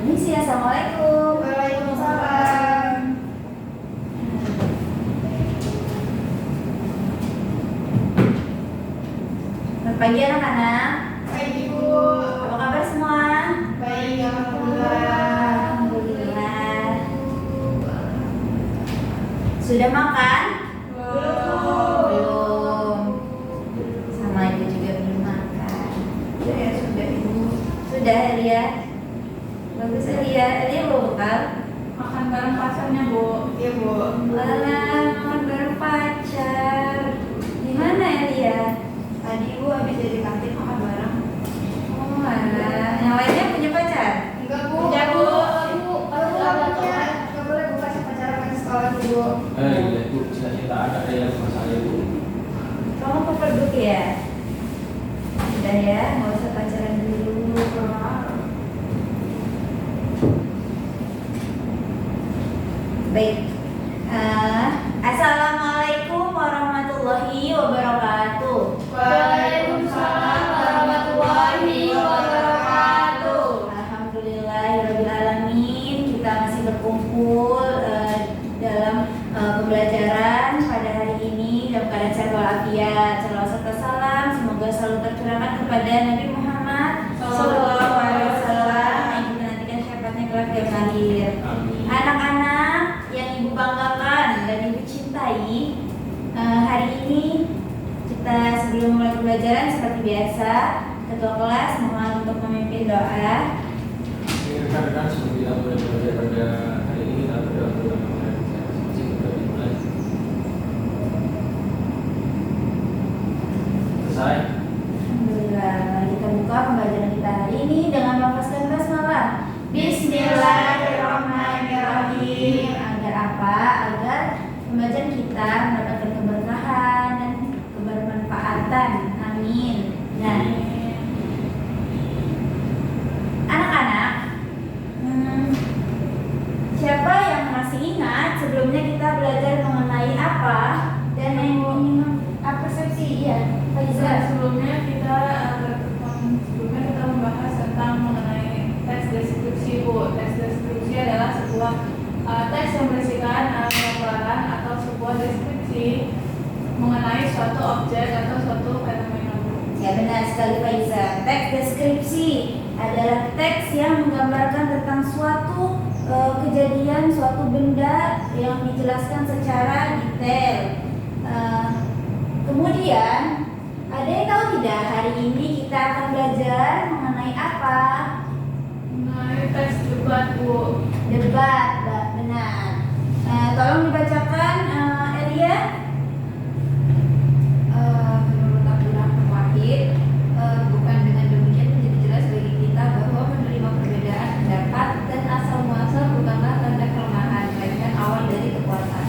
Misi, assalamualaikum. Waalaikumsalam. Selamat pagi anak-anak. Pagi Bu. Apa kabar semua? Baik, alhamdulillah. Alhamdulillah. Sudah makan? Belum. Sama ibu juga belum makan. Sudah Ibu. Sudah Elia? Bagus Elia. Elia bawa bekal? Makan bareng pacarnya Bu. Iya Bu. Alah, makan bareng pacar. Gimana Elia? Tadi Ibu habis dari kantin makan bareng. Oh alah, yang lainnya punya pacar? Enggak Bu. Punya, Bu. Bu. Kalau punya nggak boleh Bu kasih pacaran ke sekolah Bu. Iya Bu, cita-cita ada yang sama saya Bu. Kamu peperduk ya? Udah ya, nggak usah pacaran dulu. Baik. Assalamualaikum warahmatullahi wabarakatuh. Waalaikumsalam warahmatullahi wabarakatuh. Alhamdulillahirrabbilalamin, kita masih berkumpul dalam pembelajaran pada hari ini dalam keadaan sehat walafiat. Shalawat serta salam semoga selalu tercurahkan kepada Nabi Muhammad Sallallahu Alaihi Wasallam yang kita nantikan syafaatnya kelak di akhir. Amin. Anak-anak yang ibu banggakan dan ibu cintai, hari ini kita sebelum mulai pembelajaran seperti biasa, ketua kelas mohon untuk memimpin doa. Rekan-rekan sebelum kita mulai belajar pada hari ini kita berdoa dulu nama saya masing-masing untuk dimulai. Selesai. Alhamdulillah, mari kita buka pembelajaran kita hari ini dengan melafazkan basmalah. Bismillahirrahmanirrahim. Agar apa? Agar pembelajaran kita mendapatkan keberkahan dan kebermanfaatan. Amin. Nah, anak-anak, siapa yang masih ingat sebelumnya kita belajar mengenai apa dan yang persepsi ya? Sebelumnya kita membahas tentang mengenai tes deskripsi Bu. Tes deskripsi adalah sebuah tes yang berisikan gambaran atau sebuah deskripsi mengenai suatu objek atau suatu fenomena Bu. Ya benar sekali Faiza. Teks deskripsi adalah teks yang menggambarkan tentang suatu kejadian, suatu benda yang dijelaskan secara detail. Kemudian ada yang tahu tidak hari ini kita akan belajar mengenai apa? Mengenai tes debat Bu. Debat, benar. Tolong dibacakan Elia. Menurut Abdurrahman Wahid, bukan dengan demikian menjadi jelas bagi kita bahwa menerima perbedaan pendapat dan asal muasal bukanlah tanda kelemahan, melainkan awal dari kekuatan.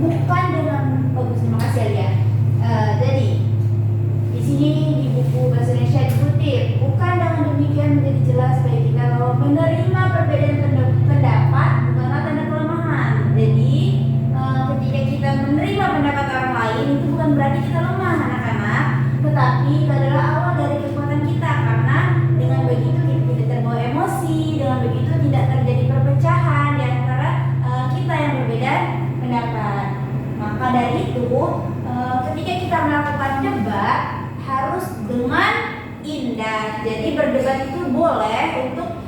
Bukan dengan bagus, terima kasih Elia. Jadi di sini di buku bahasa Indonesia dikutip, bukan dengan demikian menjadi jelas bagi kita bahwa menerima perbedaan pendapat bukanlah tanda kelemahan. Jadi ketika kita menerima pendapat orang lain itu bukan berarti kita lemah anak-anak, tetapi itu adalah awal dari kekuatan kita, karena dengan begitu kita tidak terbawa emosi, dengan begitu tidak terjadi perpecahan di antara kita yang berbeda pendapat. Maka dari itu ketika kita melakukan debat harus dengan indah. Jadi berdebat itu boleh untuk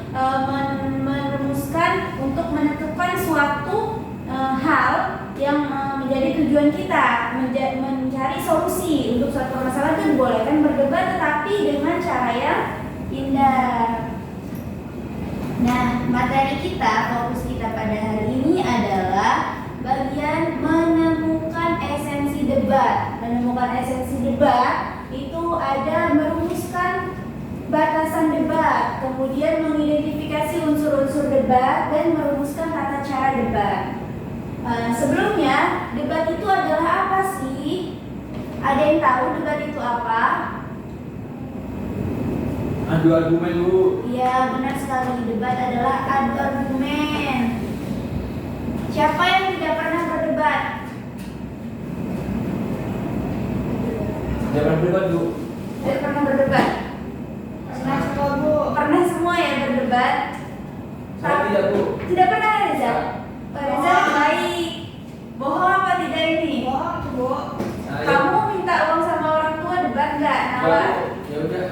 merumuskan, untuk menentukan suatu hal yang menjadi tujuan kita, mencari solusi untuk suatu permasalahan itu dibolehkan berdebat, tetapi dengan cara yang indah. Nah, materi kita, fokus kita pada hari ini adalah bagian menemukan esensi debat. Menemukan esensi debat itu ada merumuskan batasan debat, kemudian mengidentifikasi unsur-unsur debat, dan merumuskan tata cara debat. Sebelumnya, debat itu adalah apa sih? Ada yang tahu debat itu apa? Adu argumen Bu. Ya, benar sekali. Debat adalah adu argumen. Siapa yang tidak pernah berdebat? Jangan berdebat Bu. Tidak pernah berdebat? Pernah Bu. Pernah semua ya berdebat? tidak Bu. Tidak pernah Reza. Reza baik. Bohong apa tidak ini? Bohong Bu. Saya Kamu minta uang sama orang tua debat nggak? Nawar. ya udah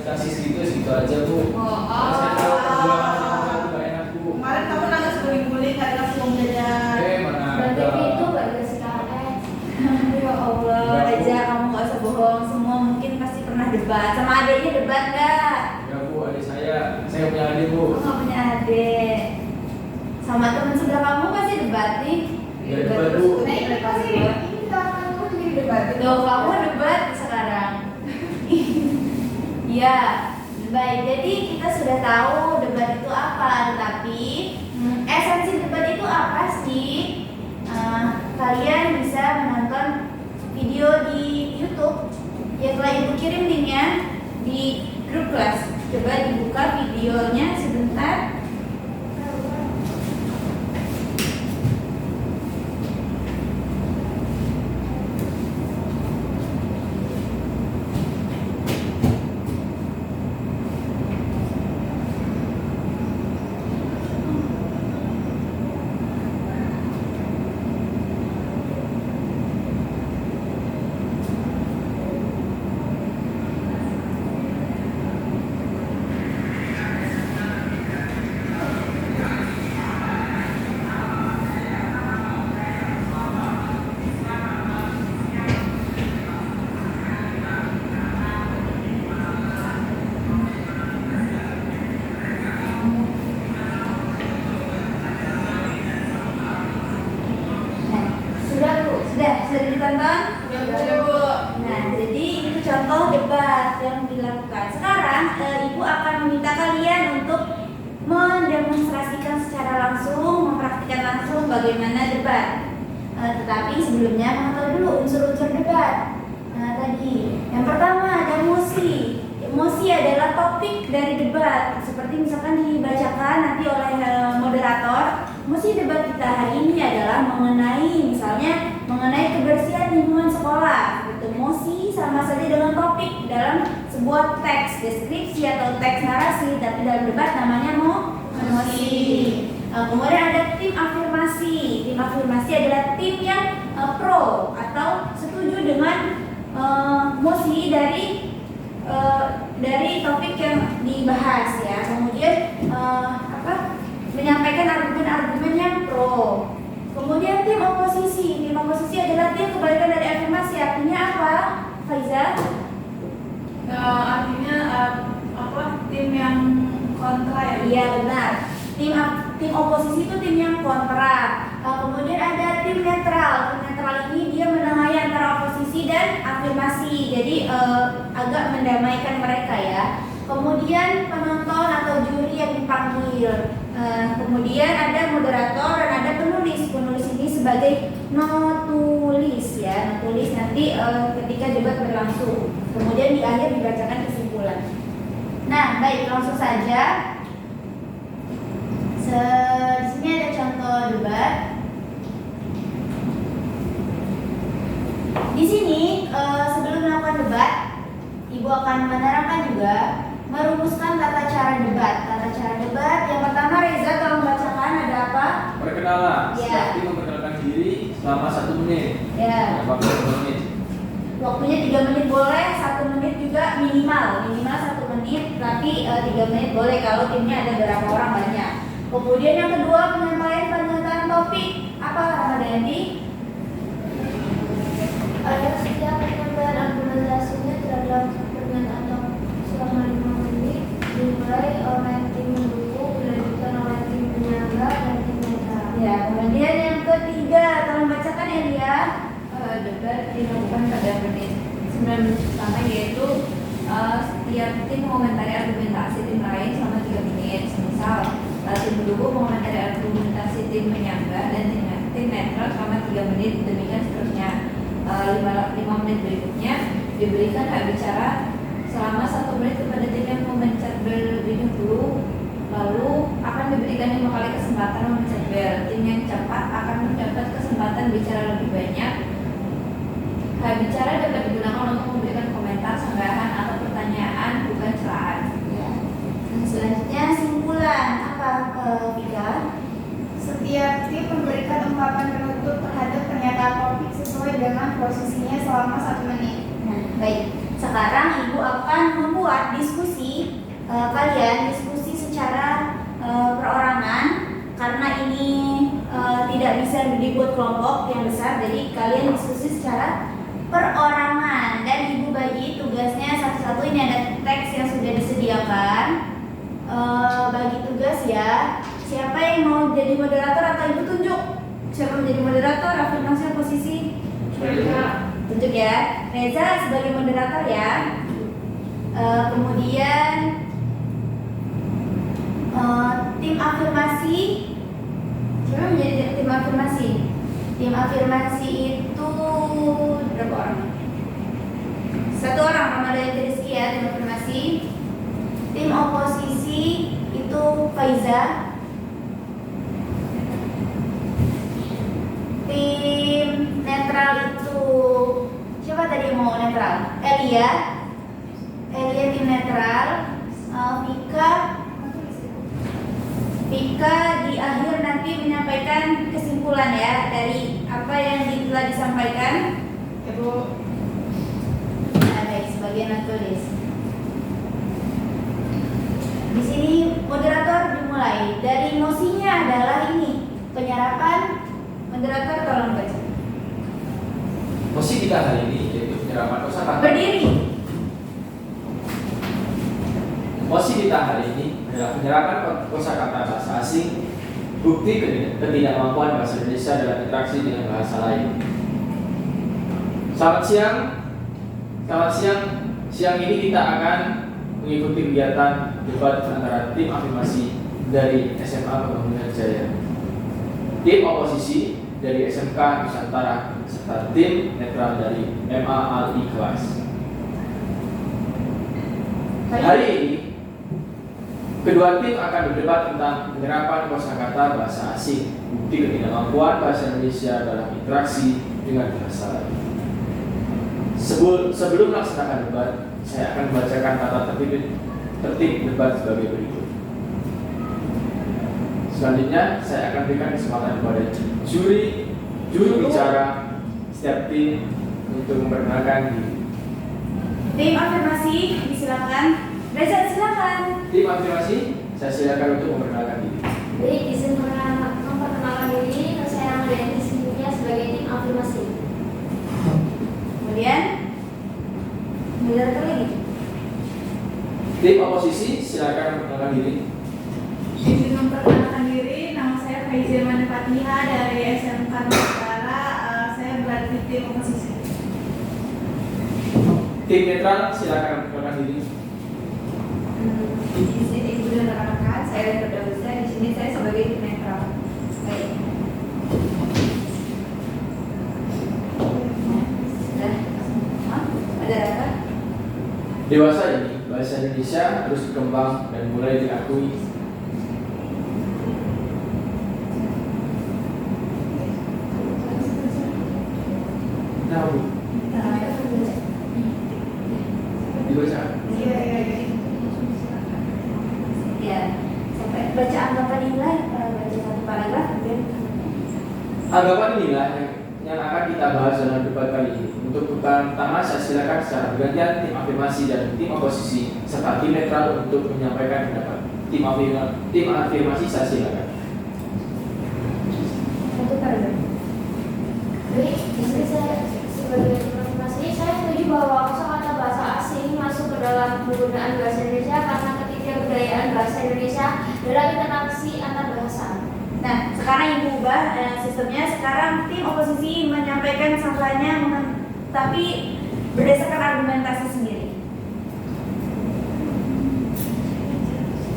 kasih segitu aja Bu. Saya tahu perjuangan orang tua itu gak enak Bu. Kemarin kamu nangis guling-guling karena kasih uang jajan. Mana Berarti ada. itu gak dikasih KS. Ya Allah, Reza kamu gak usah bohong. Semua mungkin pasti pernah debat. Sama adiknya debat nggak? Ya Bu, adik saya punya adik Bu. Kamu nggak punya adik. Sama teman sebelah kamu pasti debat nih. Ya, debat, Bu. Nah ini pasti ini tangan kamu jadi debat. Tuh, kamu debat sekarang. Ya, baik. Jadi kita sudah tahu debat itu apa, tetapi esensi debat itu apa sih? Kalian bisa menonton video di YouTube yang telah Ibu kirim linknya di grup kelas. Coba dibuka videonya sebentar. Nah, sudah ditonton? Ya Bu. Nah, jadi itu contoh debat yang dilakukan. Sekarang Ibu akan meminta kalian untuk mendemonstrasikan secara langsung, mempraktikkan langsung bagaimana debat. Tetapi sebelumnya mengetahui dulu unsur-unsur debat. Nah, tadi yang pertama ada emosi. Emosi adalah topik dari debat. Seperti misalkan dibacakan nanti oleh moderator. Emosi debat kita hari ini adalah mengenai kebersihan lingkungan sekolah. Emosi sama saja dengan topik dalam sebuah teks deskripsi atau teks narasi, tapi dalam debat namanya emosi. Kemudian ada tim afirmasi. Tim afirmasi adalah tim yang pro atau setuju dengan mosi dari topik yang dibahas ya. Kemudian menyampaikan argumen-argumen yang pro. Kemudian tim oposisi. Tim oposisi adalah tim kebalikan dari afirmasi. Artinya apa, Faiza? Artinya tim yang kontra ya. Iya benar. Tim oposisi itu tim yang kontra. Kemudian ada tim netral. Tim netral ini dia menengahi antara oposisi dan afirmasi. Jadi agak mendamaikan mereka ya. Kemudian penonton atau juri yang dipanggil. Kemudian ada moderator dan ada penulis. Penulis ini sebagai notulis ya. Notulis nanti ketika debat berlangsung. Kemudian di akhir dibacakan kesimpulan. Nah, baik, langsung saja. Di sini ada contoh debat. Di sini sebelum melakukan debat, Ibu akan menerangkan juga merumuskan tata cara debat. Tata cara debat yang pertama, Reza tolong bacakan ada apa? Perkenalan. Ya. Setiap tim memperkenalkan diri selama 1 menit. Ya. Waktu 1 menit. Waktunya 3 menit boleh, 1 menit juga minimal 1 menit, tapi 3 menit boleh kalau timnya ada berapa orang banyak. Kemudian yang kedua, penyampaian pernyataan topik. Apa Ramadhani? Ada setiap penyampaian argumentasinya terhadap pernyataan topik selama 5 menit, dimulai oleh tim mendukung, dilanjutkan oleh tim penyangga dan tim netral. Ya, kemudian yang ketiga, tolong bacakan ya dia. Debat dilakukan pada menit 9 menit pertama, yaitu setiap tim mengomentari argumentasi tim lain selama 3 menit. Misal tim mendukung mengomentari argumentasi tim penyangga dan tim netral selama 3 menit. Demikian seterusnya. 5 menit berikutnya diberikan hak bicara selama 1 menit kepada tim yang memencet bel lebih dahulu. Lalu akan diberikan 5 kali kesempatan memencet bel. Tim yang cepat akan mendapat kesempatan bicara lebih banyak. Hak bicara dapat digunakan untuk memberikan komentar, sanggahan atau pertanyaan, bukan celaan. Ya. Selanjutnya simpulan apa Vika? ungkapan penutup terhadap pernyataan topik sesuai dengan posisinya selama 1 menit. Nah, baik. Sekarang Ibu akan membuat diskusi kalian diskusi secara perorangan karena ini tidak bisa dibuat kelompok yang besar. Jadi kalian diskusi secara perorangan dan Ibu bagi tugasnya satu-satu. Ini ada teks yang sudah disediakan. Bagi tugas ya. Siapa yang mau jadi moderator atau Ibu tunjuk? Siapa menjadi moderator? Afirmasi posisi. Tunjuk ya. Reza sebagai moderator ya. Kemudian tim afirmasi. Siapa menjadi tim afirmasi? Tim afirmasi itu berapa orang? 1 orang, Ramadhan Rizky ya tim afirmasi. Tim oposisi itu Faiza. Tim netral itu siapa tadi yang mau netral? Elia tim netral. Vika di akhir nanti menyampaikan kesimpulan ya dari apa yang telah disampaikan. Ya Bu. Nah, baik, sebagian tulis. Di sini moderator dimulai dari mosinya adalah ini penyerapan. Moderator tolong baca. Mosi kita hari ini yaitu penyerapan kosakata. Berdiri. Mosi kita hari ini adalah penyerapan kosakata bahasa asing, bukti ketidakmampuan bahasa Indonesia dalam interaksi dengan bahasa lain. Selamat siang. Siang ini kita akan mengikuti kegiatan debat antara tim afirmasi dari SMA Pembangunan Jaya, tim oposisi dari SMK Nusantara, serta tim netral dari MA Al Ikhlas. Hari ini kedua tim akan berdebat tentang penyerapan kosakata bahasa asing, bukti ketidakmampuan bahasa Indonesia dalam interaksi dengan bahasa lain. Sebelum melaksanakan debat, saya akan membacakan tata tertib debat sebagai berikut. Selanjutnya, saya akan berikan kesempatan kepada juru bicara setiap tim untuk memperkenalkan diri. Tim afirmasi disilakan. Reza silakan. Tim afirmasi, saya silakan untuk memperkenalkan diri. Baik, izin memperkenalkan diri. Saya Ramadhan Rizky sebagai tim afirmasi. Kemudian moderator lagi. Tim oposisi, silakan memperkenalkan diri. Izin memperkenalkan diri, nama saya Faiza Manfatiha dari SMK Nusantara. Saya berada di tim oposisi. Tim netral, silakan memperkenalkan diri. Di sini Ibu dan rekan-rekan, saya Firdausya. Di sini saya sebagai tim netral. Baik. Sudah. Ada apa? Dewasa ini, bahasa Indonesia terus berkembang dan mulai diakui. Nah, Bu, dibaca. Ya, sampai baca anggapan nilai, baca 1 paragraf kemudian. Anggapan inilah yang akan kita bahas dalam debat kali ini. Untuk putaran pertama, saya silakan secara bergantian tim afirmasi dan tim oposisi serta tim netral untuk menyampaikan pendapat. Tim afirmasi, saya silakan. 1 paragraf. Baik, di sini saya sebagai tim afirmasi, saya setuju bahwa kosakata bahasa asing masuk ke dalam penggunaan bahasa Indonesia karena ketidakberdayaan bahasa Indonesia dalam interaksi antar bahasa. Nah, sekarang Ibu ubah sistemnya. Sekarang tim oposisi menyampaikan sangkanya, tapi berdasarkan argumentasi sendiri.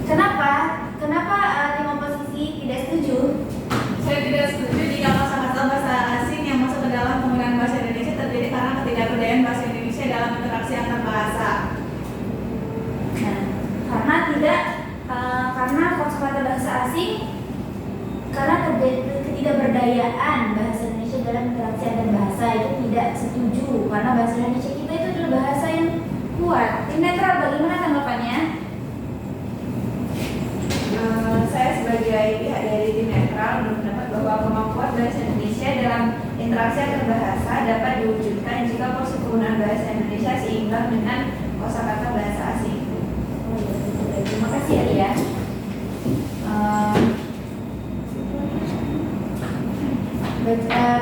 Kenapa tim oposisi tidak setuju? Saya tidak setuju jika kosakata bahasa asing yang masuk ke dalam penggunaan bahasa Indonesia terdiri karena ketidakberdayaan bahasa Indonesia dalam interaksi antar bahasa. Nah, karena kosakata bahasa asing, karena ketidakberdayaan bahasa Indonesia dalam interaksi antar bahasa itu tidak setuju karena bahasa Indonesia kita itu adalah bahasa yang kuat. Tim netral bagaimana tanggapannya? Saya sebagai pihak dari tim netral berpendapat bahwa kemampuan bahasa Indonesia penggunaan bahasa Indonesia seimbang dengan kosakata bahasa asing. Oh, ya, terima kasih ya Lia.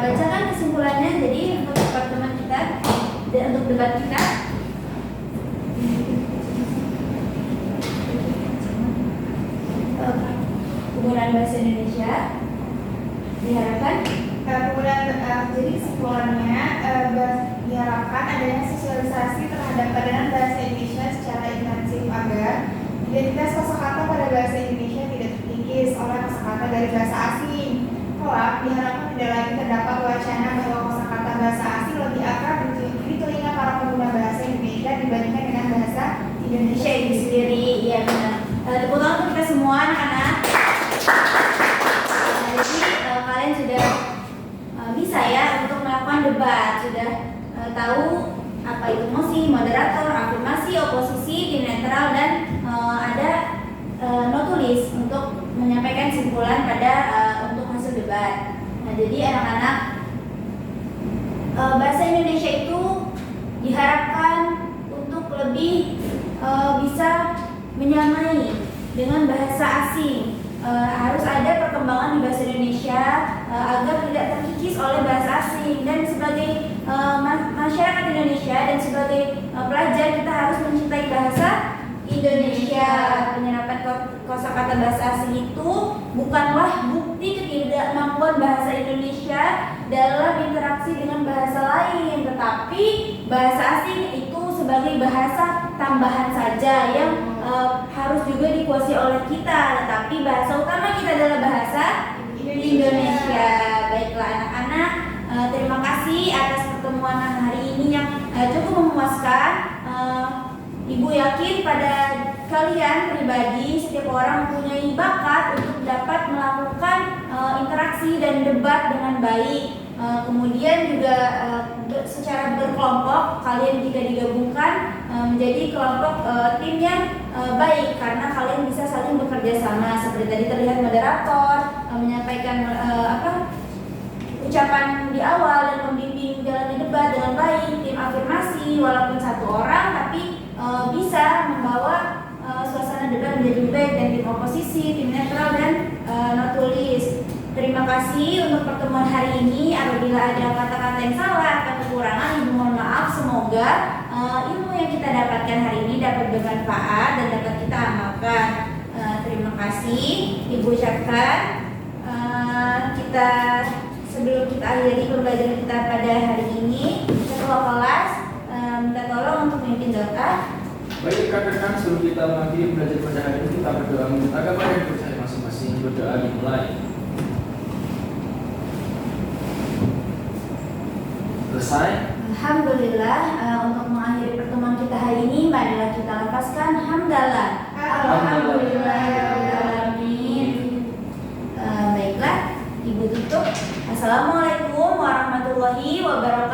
Bacakan kesimpulannya. Jadi untuk pertemuan kita dan untuk debat kita, penggunaan bahasa Indonesia diharapkan Jadi kesimpulannya diharapkan adanya sosialisasi terhadap padanan bahasa Indonesia secara intensif agar identitas kosakata pada bahasa Indonesia tidak terkikis oleh kosakata dari bahasa asing. Kelak diharapkan tidak lagi terdapat wacana bahwa kosakata bahasa asing lebih akrab di telinga para pengguna bahasa Indonesia dibandingkan dengan bahasa Indonesia itu sendiri. Ya benar. Tepuk tangan untuk kita semua anak-anak. Jadi kalian sudah bisa ya untuk melakukan debat, sudah tahu apa itu mosi, moderator, afirmasi, oposisi, tim netral, dan ada notulis untuk menyampaikan kesimpulan pada untuk hasil debat. Nah, jadi anak-anak, bahasa Indonesia itu diharapkan untuk lebih bisa menyamai dengan bahasa asing. Harus ada perkembangan di bahasa Indonesia agar tidak terkikis oleh bahasa asing, dan sebagai masyarakat Indonesia dan sebagai pelajar kita harus mencintai bahasa Indonesia. Penyerapan kosakata bahasa asing itu bukanlah bukti ketidakmampuan bahasa Indonesia dalam interaksi dengan bahasa lain, tetapi bahasa asing itu sebagai bahasa tambahan saja yang harus juga dikuasai oleh kita, tetapi bahasa utama kita adalah bahasa Indonesia. Baiklah anak-anak, terima kasih atas pertemuan hari ini yang cukup memuaskan. Ibu yakin pada kalian pribadi setiap orang mempunyai bakat untuk dapat melakukan interaksi dan debat dengan baik. Kemudian juga secara berkelompok kalian jika digabungkan menjadi kelompok tim yang baik, karena kalian bisa saling bekerja sama. Seperti tadi terlihat moderator menyampaikan ucapan di awal dan membimbing jalannya debat dengan baik. Tim afirmasi walaupun satu orang tapi bisa membawa suasana debat menjadi lebih baik, dan tim oposisi, tim netral, dan notulis. Terima kasih untuk pertemuan hari ini. Apabila ada kata-kata yang salah atau kekurangan, ibu mohon maaf. Semoga ilmu yang kita dapatkan hari ini dapat bermanfaat dan dapat kita amalkan. Terima kasih ibu ucapkan. Kita sebelum kita akhiri pembelajaran kita pada hari ini, ketua kelas minta tolong untuk memimpin doa. Baik rekan-rekan, sebelum kita mengakhiri belajar pada hari ini, kita berdoa menurut agama dan percaya masing-masing. Berdoa dimulai. Selesai. Alhamdulillah. Untuk mengakhiri pertemuan kita hari ini, marilah kita lepaskan hamdalah. Alhamdulillahirobbilalamin. Baiklah, ibu tutup. Assalamualaikum warahmatullahi wabarakatuh.